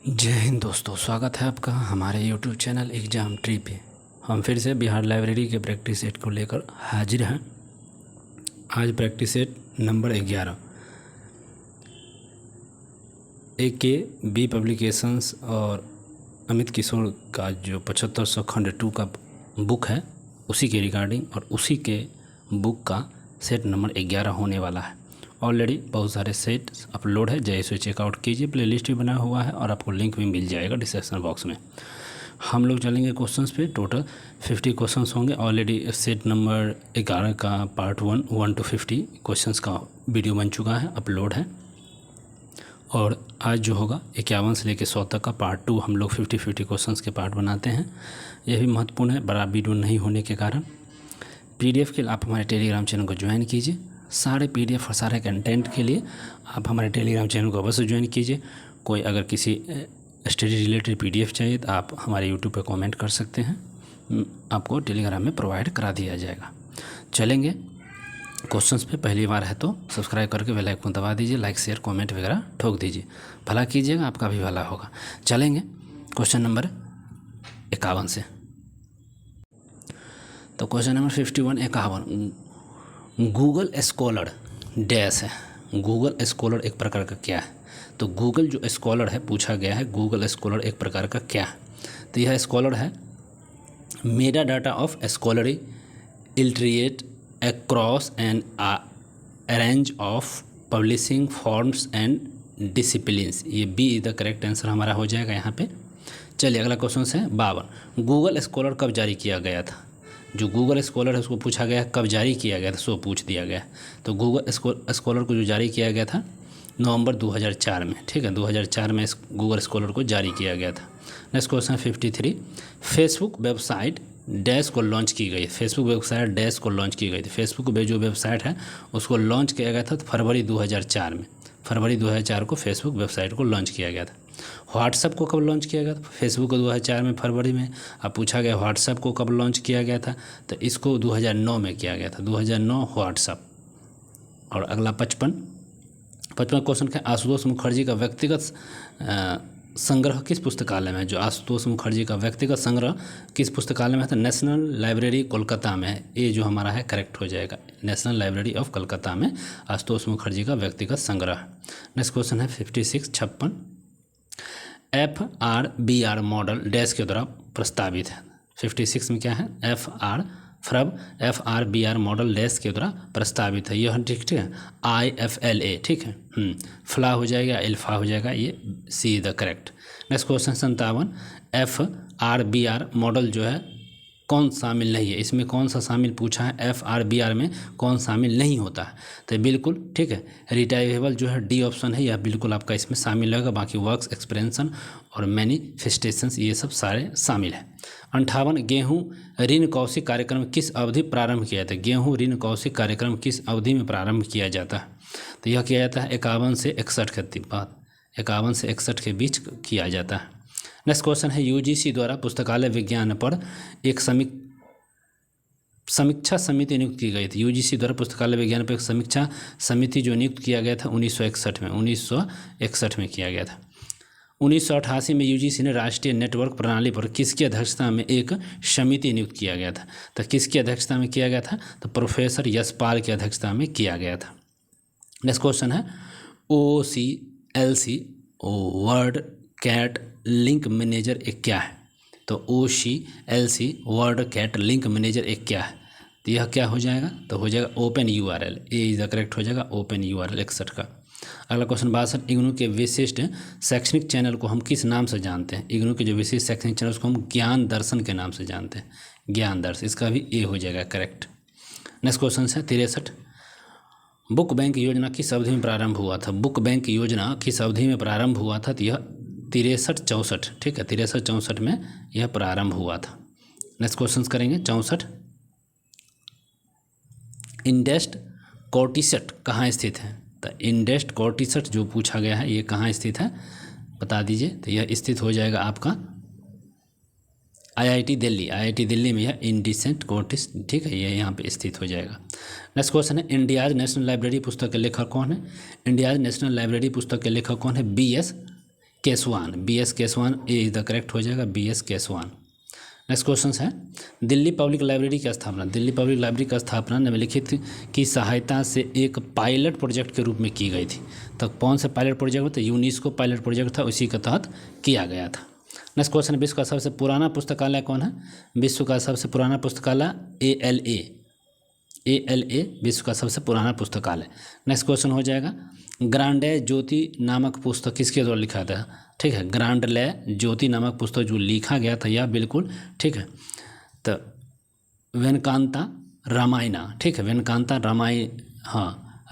जय हिंद दोस्तों, स्वागत है आपका हमारे यूट्यूब चैनल एग्ज़ाम ट्री पे। हम फिर से बिहार लाइब्रेरी के प्रैक्टिस सेट को लेकर हाजिर हैं। आज practice set number 11 AKB publications और अमित किशोर का जो 7500 खंड 2 का बुक है उसी के रिगार्डिंग और उसी के बुक का सेट नंबर 11 होने वाला है। ऑलरेडी बहुत सारे सेट अपलोड है, जैसे चेकआउट कीजिए। प्लेलिस्ट भी बना हुआ है और आपको लिंक भी मिल जाएगा डिस्क्रिप्शन बॉक्स में। हम लोग चलेंगे क्वेश्चंस पे। टोटल 50 क्वेश्चंस होंगे। ऑलरेडी सेट नंबर 11 का पार्ट 1 to 50 क्वेश्चंस का वीडियो बन चुका है, अपलोड है। और आज जो होगा 51 से लेकर 100 तक का पार्ट 2 हम लोग 50 क्वेश्चंस के पार्ट बनाते हैं। यह भी महत्वपूर्ण है, बड़ा वीडियो नहीं होने के कारण। PDF के लिए आप हमारे टेलीग्राम चैनल को ज्वाइन कीजिए। सारे PDF और सारे कंटेंट के लिए आप हमारे टेलीग्राम चैनल को अवश्य ज्वाइन कीजिए। कोई अगर किसी स्टडी रिलेटेड PDF चाहिए तो आप हमारे यूट्यूब पर कमेंट कर सकते हैं, आपको टेलीग्राम में प्रोवाइड करा दिया जाएगा। चलेंगे क्वेश्चंस पे। पहली बार है तो सब्सक्राइब करके बेल आइकन दबा दीजिए, लाइक शेयर कमेंट वगैरह ठोक दीजिए। भला कीजिएगा, आपका भी भला होगा। चलेंगे क्वेश्चन नंबर 51 से। तो question number 51 51 Google scholar dash है। गूगल स्कॉलर एक प्रकार का क्या है? तो गूगल जो स्कॉलर है, पूछा गया है गूगल स्कॉलर एक प्रकार का क्या है। तो यह स्कॉलर है meta data of scholarly literature across an range of publishing forms and disciplines. ये B is the correct answer हमारा हो जाएगा यहाँ पे। चलिए अगला क्वेश्चन है 52 गूगल स्कॉलर कब जारी किया गया था? जो गूगल स्कॉलर है उसको पूछा गया है कब जारी किया गया था, सो पूछ दिया गया। तो गूगल स्कॉलर को जो जारी किया गया था नवंबर 2004 में, ठीक है। 2004 में इस गूगल स्कॉलर को जारी किया गया था। Next question 53 Facebook website dash को लॉन्च की गई। फेसबुक वेबसाइट डैश को लॉन्च की गई थी। फेसबुक जो वेबसाइट है उसको लॉन्च किया गया था फरवरी 2004 में। फरवरी 2004 को फेसबुक वेबसाइट को लॉन्च किया गया था। व्हाट्सएप को कब लॉन्च किया गया था? फेसबुक को 2004 में फरवरी में। अब पूछा गया व्हाट्सएप को कब लॉन्च किया गया था? तो इसको 2009 में किया गया था। 2009 व्हाट्सएप। और अगला 55 क्वेश्चन है आशुतोष मुखर्जी का व्यक्तिगत संग्रह किस पुस्तकालय में है? जो आशुतोष मुखर्जी का व्यक्तिगत संग्रह किस पुस्तकालय में है? तो नेशनल लाइब्रेरी कोलकाता में है। ये जो हमारा है करेक्ट हो जाएगा। नेशनल लाइब्रेरी ऑफ कलकत्ता में आशुतोष मुखर्जी का व्यक्तिगत संग्रह। नेक्स्ट क्वेश्चन है 56 FRBR मॉडल डैश के द्वारा प्रस्तावित है। 56 में क्या है? FRBR मॉडल डैश के द्वारा प्रस्तावित है। यह ठीक है IFLA, ठीक है। फ्ला हो जाएगा, एल्फा हो जाएगा, ये see the correct. Next question 57 FRBR model जो है कौन शामिल नहीं है? इसमें कौन सा शामिल पूछा है? FRBR में कौन शामिल नहीं होता है? तो बिल्कुल ठीक है, रिटाइवेबल जो है डी ऑप्शन है, यह बिल्कुल आपका इसमें शामिल होगा। बाकी वर्क्स, एक्सपेंशन और मैनिफेस्टेशंस ये सब सारे शामिल है। 58 गेहूँ ऋण कौशिक कार्यक्रम किस अवधि प्रारंभ किया जाता है? गेहूँ ऋण कौशिक कार्यक्रम किस अवधि में प्रारंभ किया जाता है? तो यह किया जाता है 51 से 61 के बाद, 51 से 61 के बीच किया जाता है। नेक्स्ट क्वेश्चन है UGC द्वारा पुस्तकालय विज्ञान पर एक समीक्षा समिति नियुक्त की गई थी। UGC द्वारा पुस्तकालय विज्ञान पर एक समीक्षा समिति जो नियुक्त किया गया था 1961 में किया गया था। 1988 में UGC ने राष्ट्रीय नेटवर्क प्रणाली पर किसकी अध्यक्षता में एक समिति नियुक्त किया गया था? तो किसकी अध्यक्षता में किया गया था? तो प्रोफेसर यशपाल की अध्यक्षता में किया गया था। नेक्स्ट क्वेश्चन है OCLC WorldCat link manager एक क्या है? तो OCLC WorldCat link manager एक क्या है? तो यह क्या हो जाएगा? तो हो जाएगा open URL। A is the correct हो जाएगा ओपन URL 61 का। अगला क्वेश्चन 62 इग्नू के विशिष्ट शैक्षणिक चैनल को हम किस नाम से जानते हैं? इग्नू के जो विशिष्ट शैक्षणिक चैनल उसको हम ज्ञान दर्शन के नाम से जानते हैं। ज्ञान दर्शन, इसका भी ए हो जाएगा करेक्ट। नेक्स्ट क्वेश्चन है 63 बुक बैंक योजना किस अवधि में प्रारंभ हुआ था? बुक बैंक योजना किस अवधि में प्रारंभ हुआ था? तो यह 63-64, ठीक है, 63-64 में यह प्रारंभ हुआ था। नेक्स्ट क्वेश्चन करेंगे 64 इंडेस्ट कोर्टिसट कहाँ स्थित है? तो इंडेस्ट कोर्टिसट जो पूछा गया है ये कहाँ स्थित है बता दीजिए। तो यह स्थित हो जाएगा आपका IIT दिल्ली में यह इंडिसेंट कोर्टिस, ठीक है, ये यहाँ पे स्थित हो जाएगा। नेक्स्ट क्वेश्चन है इंडियाज नेशनल लाइब्रेरी पुस्तक के लेखक कौन है? इंडियाज नेशनल लाइब्रेरी पुस्तक के लेखक कौन है? BS Keshavan, BS Keshavan A is the correct हो जाएगा, BS केसवान। नेक्स्ट क्वेश्चन है दिल्ली पब्लिक लाइब्रेरी की स्थापना, दिल्ली पब्लिक लाइब्रेरी की स्थापना निम्नलिखित की सहायता से एक पायलट प्रोजेक्ट के रूप में की गई थी। तो कौन सा पायलट प्रोजेक्ट था? यूनेस्को पायलट प्रोजेक्ट था, उसी के तहत किया गया था। नेक्स्ट क्वेश्चन, विश्व का सबसे पुराना पुस्तकालय कौन है? विश्व का सबसे पुराना पुस्तकालय ALA विश्व का सबसे पुराना पुस्तकालय। नेक्स्ट क्वेश्चन हो जाएगा ग्रांडे ज्योति नामक पुस्तक किसके द्वारा लिखा था? ठीक है, ग्रांडले ज्योति नामक पुस्तक जो लिखा गया था यह बिल्कुल ठीक है, तो वेनकांता रामायणा, ठीक है, वेनकांता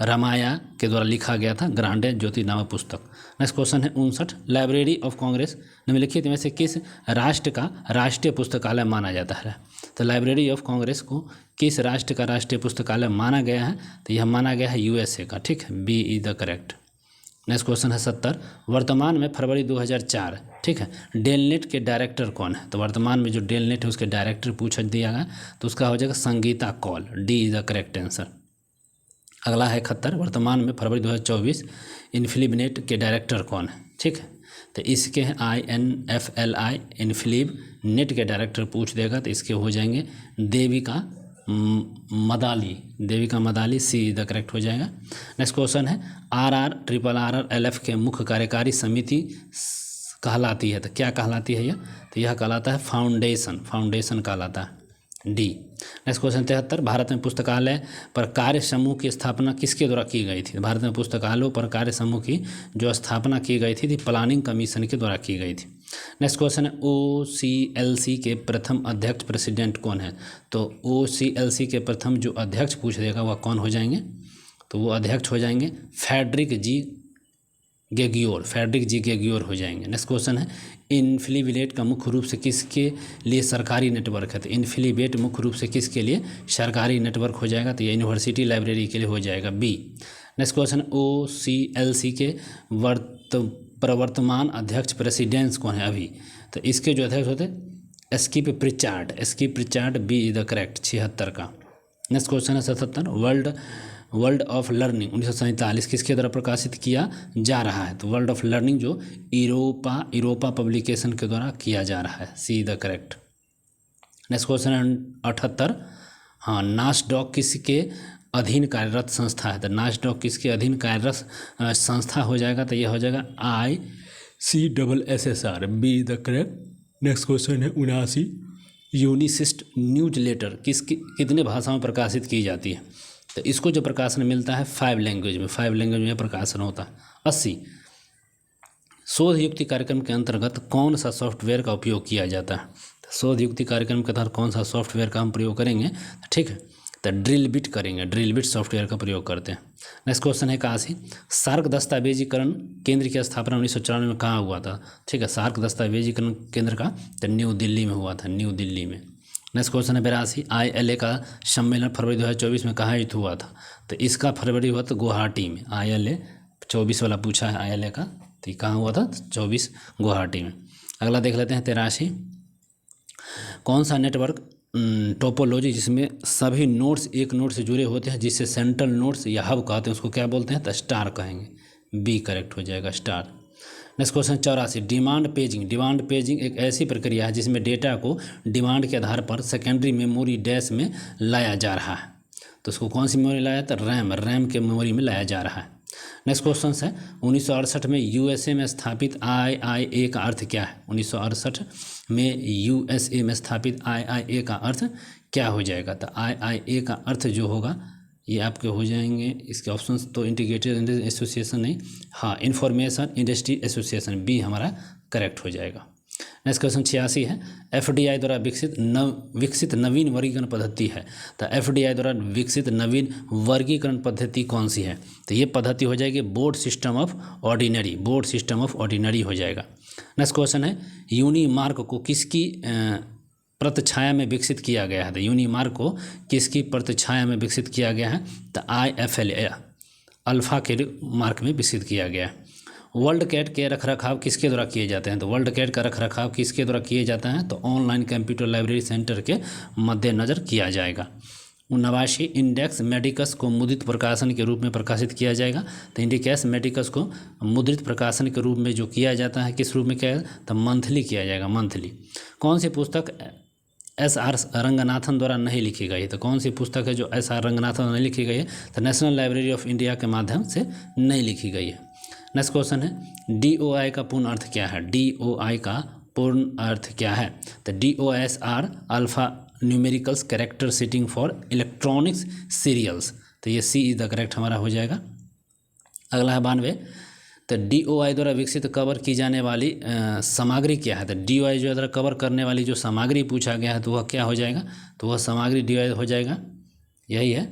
रामाया के द्वारा लिखा गया था ग्रांडे ज्योति नामक पुस्तक। नेक्स्ट क्वेश्चन है 59, लाइब्रेरी ऑफ कांग्रेस निम्नलिखित में से किस राष्ट्र का राष्ट्रीय पुस्तकालय माना जाता है? तो लाइब्रेरी ऑफ कांग्रेस को किस राष्ट्र का राष्ट्रीय पुस्तकालय माना गया है? तो यह माना गया है USA का, ठीक है, B is the correct. Next question है 70, वर्तमान में फरवरी 2004, ठीक है, डेलनेट के डायरेक्टर कौन है? तो वर्तमान में जो डेलनेट है उसके डायरेक्टर पूछ दिया गया, तो उसका हो जाएगा Sangeeta Kaul, D is the correct answer. अगला है 71, वर्तमान में फरवरी 2024 इन्फिलिबनेट के डायरेक्टर कौन है? ठीक है, तो इसके हैं INFLI इन्फिलिब नेट के डायरेक्टर पूछ देगा, तो इसके हो जाएंगे देविका मदाली, C द करेक्ट हो जाएगा। नेक्स्ट क्वेश्चन है RRLF के मुख्य कार्यकारी समिति कहलाती है, तो क्या कहलाती है यह? तो यह कहलाता है फाउंडेशन कहलाता है, D। नेक्स्ट क्वेश्चन 73, भारत में पुस्तकालय पर कार्य समूह की स्थापना किसके द्वारा की गई थी? भारत में पुस्तकालयों पर कार्य समूह की जो स्थापना की गई थी प्लानिंग कमीशन के द्वारा की गई थी। नेक्स्ट क्वेश्चन है OCLC के प्रथम अध्यक्ष प्रेसिडेंट कौन है? तो OCLC के प्रथम जो अध्यक्ष पूछ देगा वह कौन हो जाएंगे? तो वो अध्यक्ष हो जाएंगे फ्रेडरिक जी गेगियोर हो जाएंगे। नेक्स्ट क्वेश्चन है इन्फिलिबेट का मुख्य रूप से किसके लिए सरकारी नेटवर्क है? तो इन्फिलिबेट मुख्य रूप से किसके लिए सरकारी नेटवर्क हो जाएगा? तो ये यूनिवर्सिटी लाइब्रेरी के लिए हो जाएगा, B। नेक्स्ट क्वेश्चन OCLC के प्रवर्तमान अध्यक्ष प्रेसिडेंट्स कौन है अभी? तो इसके जो अध्यक्ष होते एस्कीप Pritchard, B is the correct 76 का। नेक्स्ट क्वेश्चन है 77, वर्ल्ड ऑफ लर्निंग 1947 किसके द्वारा प्रकाशित किया जा रहा है? तो वर्ल्ड ऑफ लर्निंग जो यूरोपा पब्लिकेशन के द्वारा किया जा रहा है, C the correct. Next question है 78, हाँ, नासडॉक किसके अधीन कार्यरत संस्था है? तो नासडॉक किसके अधीन कार्यरत संस्था हो जाएगा? तो यह हो जाएगा ICSSR, B the correct. Next question है 79, यूनिसिस्ट न्यूज लेटर कितने भाषाओं में प्रकाशित की जाती है? तो इसको जो प्रकाशन मिलता है 5 लैंग्वेज में प्रकाशन होता है। 80, शोध युक्ति कार्यक्रम के अंतर्गत कौन सा सॉफ्टवेयर का उपयोग किया जाता है? तो शोध युक्ति कार्यक्रम के तहत कौन सा सॉफ्टवेयर का हम प्रयोग करेंगे? ठीक है, तो ड्रिल बिट सॉफ्टवेयर का प्रयोग करते हैं। नेक्स्ट क्वेश्चन है 81, सार्क दस्तावेजीकरण केंद्र की स्थापना 1994 में कहाँ हुआ था? ठीक है, सार्क दस्तावेजीकरण केंद्र का तो न्यू दिल्ली में हुआ था, न्यू दिल्ली में। नेक्स्ट क्वेश्चन है 82, ILA का सम्मेलन फरवरी 2024 में कहाँ आयोजित हुआ था? तो इसका फरवरी हुआ था गुवाहाटी में। ILA 24 वाला पूछा है ILA का, तो कहाँ हुआ था? 24 गुवाहाटी में। अगला देख लेते हैं 83, कौन सा नेटवर्क टोपोलॉजी जिसमें सभी नोड्स एक नोड से जुड़े होते हैं जिससे सेंट्रल नोड्स या हब कहते हैं उसको क्या बोलते हैं? तो स्टार कहेंगे, B करेक्ट हो जाएगा, star. Next question 84, demand paging एक ऐसी प्रक्रिया है जिसमें डेटा को डिमांड के आधार पर सेकेंडरी मेमोरी डैश में लाया जा रहा है। तो उसको कौन सी मेमोरी लाया? तो रैम के मेमोरी में लाया जा रहा है। नेक्स्ट क्वेश्चन है 1968 में USA में स्थापित IIA का अर्थ क्या है? 1968 में USA में स्थापित IIA का अर्थ क्या हो जाएगा? तो IIA का अर्थ जो होगा ये आपके हो जाएंगे, इसके ऑप्शंस तो इंटीग्रेटेड एसोसिएशन नहीं, हाँ, इंफॉर्मेशन इंडस्ट्री एसोसिएशन, B हमारा करेक्ट हो जाएगा। नेक्स्ट क्वेश्चन 86 है FDI द्वारा विकसित नवीन वर्गीकरण पद्धति है। तो FDI द्वारा विकसित नवीन वर्गीकरण पद्धति कौन सी है? तो ये पद्धति हो जाएगी बोर्ड सिस्टम ऑफ ऑर्डिनरी हो जाएगा। नेक्स्ट क्वेश्चन है यूनीमार्क को किसकी प्रतिछाया में विकसित किया गया है? तो यूनीमार्क को किसकी प्रतिछाया में विकसित किया गया है? तो IFLA अल्फा के मार्क में विकसित किया गया है। वर्ल्ड कैट के रखरखाव किसके द्वारा किए जाते हैं? तो वर्ल्ड कैट का रखरखाव किसके द्वारा किए जाता है? तो ऑनलाइन कंप्यूटर लाइब्रेरी सेंटर के मद्देनज़र किया जाएगा। 89 इंडेक्स मेडिकस को मुद्रित प्रकाशन के रूप में प्रकाशित किया जाएगा। तो इंडिकेस मेडिकस को मुद्रित प्रकाशन के रूप में जो किया जाता है, किस रूप में किया जाएगा, तो मंथली किया जाएगा, मंथली। कौन सी पुस्तक SR रंगनाथन द्वारा नहीं लिखी गई? तो कौन सी पुस्तक है जो SR रंगनाथन द्वारा नहीं लिखी गई है? तो नेशनल लाइब्रेरी ऑफ इंडिया के माध्यम से नहीं लिखी गई है। नेक्स्ट क्वेश्चन है DOI का पूर्ण अर्थ क्या है? DOI का पूर्ण अर्थ क्या है? तो DOS are alpha numericals character setting for electronics serials. तो ये C इज द करेक्ट हमारा हो जाएगा। अगला है 92, तो DOI द्वारा विकसित कवर की जाने वाली सामग्री क्या है? तो DOI जो द्वारा कवर करने वाली जो सामग्री पूछा गया है तो वह क्या हो जाएगा? तो वह सामग्री DOI हो जाएगा, यही है।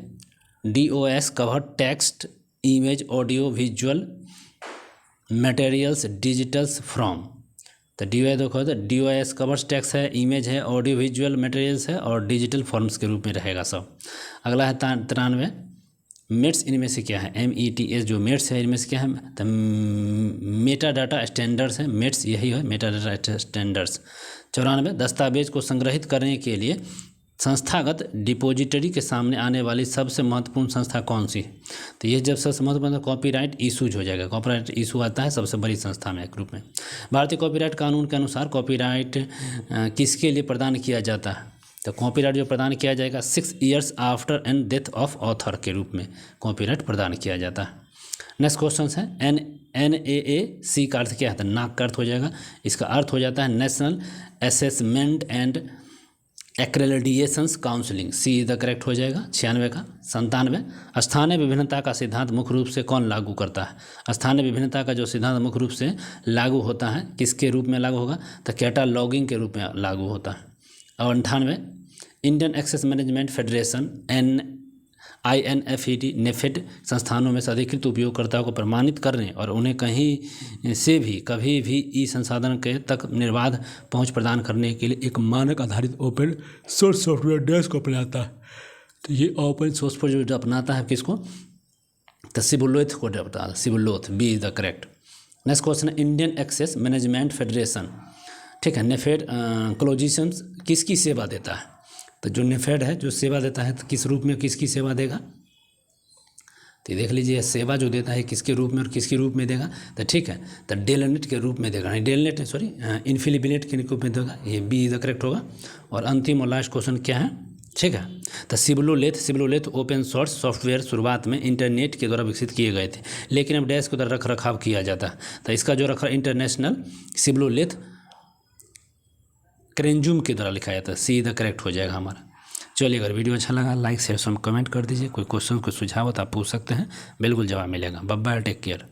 DOS cover text, image, audio, visual materials, digitals from. तो DOI देखो, तो DOS कवर्स टेक्स्ट है, इमेज है, ऑडियो विजुअल मटेरियल्स है और डिजिटल फॉर्म्स के रूप में रहेगा सब। अगला है 93, मेट्स इनमें से क्या है? METS जो मेट्स है इनमें से क्या है? तो मेटा डाटा स्टैंडर्ड्स है, मेट्स यही है, मेटा डाटा स्टैंडर्ड्स। 94, दस्तावेज को संग्रहित करने के लिए संस्थागत डिपॉजिटरी के सामने आने वाली सबसे महत्वपूर्ण संस्था कौन सी है? तो ये जब सबसे महत्वपूर्ण कॉपीराइट इशूज हो जाएगा, कॉपीराइट इशू आता है सबसे बड़ी संस्था में ग्रुप में। भारतीय कॉपीराइट कानून के अनुसार कॉपीराइट किसके लिए प्रदान किया जाता है? तो कॉपीराइट जो प्रदान किया जाएगा 6 years after and death of author के रूप में कॉपीराइट प्रदान किया जाता है। नेक्स्ट क्वेश्चन है NAAC का अर्थ क्या है? तो नाक का अर्थ हो जाएगा, इसका अर्थ हो जाता है national assessment and accreditations counselling. C is the correct हो जाएगा। 96 का 97, स्थानीय विभिन्नता का सिद्धांत मुख्य रूप से कौन लागू करता है? स्थानीय विभिन्नता का जो सिद्धांत मुख्य रूप से लागू होता है किसके रूप में लागू होगा? तो कैटालॉगिंग के रूप में लागू होता है। और 98, Indian access management federation INFED नेफेड संस्थानों में से अधिकृत उपयोगकर्ताओं को प्रमाणित करने और उन्हें कहीं से भी कभी भी ई संसाधन के तक निर्बाध पहुंच प्रदान करने के लिए एक मानक आधारित ओपन सोर्स सॉफ्टवेयर डेस्क को अपनाता है। तो ये ओपन सोर्स पर जो अपनाता है किसको? तो सिबुलोथ को अपनाता है, सिबुलोथ, B is the correct. Next question है इंडियन एक्सेस मैनेजमेंट फेडरेशन, ठीक है, नेफेड क्लोजिशंस किसकी सेवा देता है? तो जो नेफेड है जो सेवा देता है तो किस रूप में किसकी सेवा देगा? तो देख लीजिए सेवा जो देता है किसके रूप में और किसके रूप में देगा? तो ठीक है, तो डेलनेट के रूप में देगा, नहीं डेलनेट है सॉरी इन्फिलिबिनेट के रूप में देगा, ये B इज द करेक्ट होगा। और अंतिम और लास्ट क्वेश्चन क्या है? ठीक है, तो सिबुलोलेथ ओपन सोर्स सॉफ्टवेयर शुरुआत में इंटरनेट के द्वारा विकसित किए गए थे, लेकिन अब डैश के द्वारा रख रखाव किया जाता है। तो इसका जो रखा इंटरनेशनल सिबुलोलेथ क्रेंजूम के द्वारा लिखा जाता है, C द करेक्ट हो जाएगा हमारा। चलिए, अगर वीडियो अच्छा लगा लाइक शेयर कमेंट कर दीजिए। कोई क्वेश्चन कोई सुझाव हो तो आप पूछ सकते हैं, बिल्कुल जवाब मिलेगा। Bye bye, take care.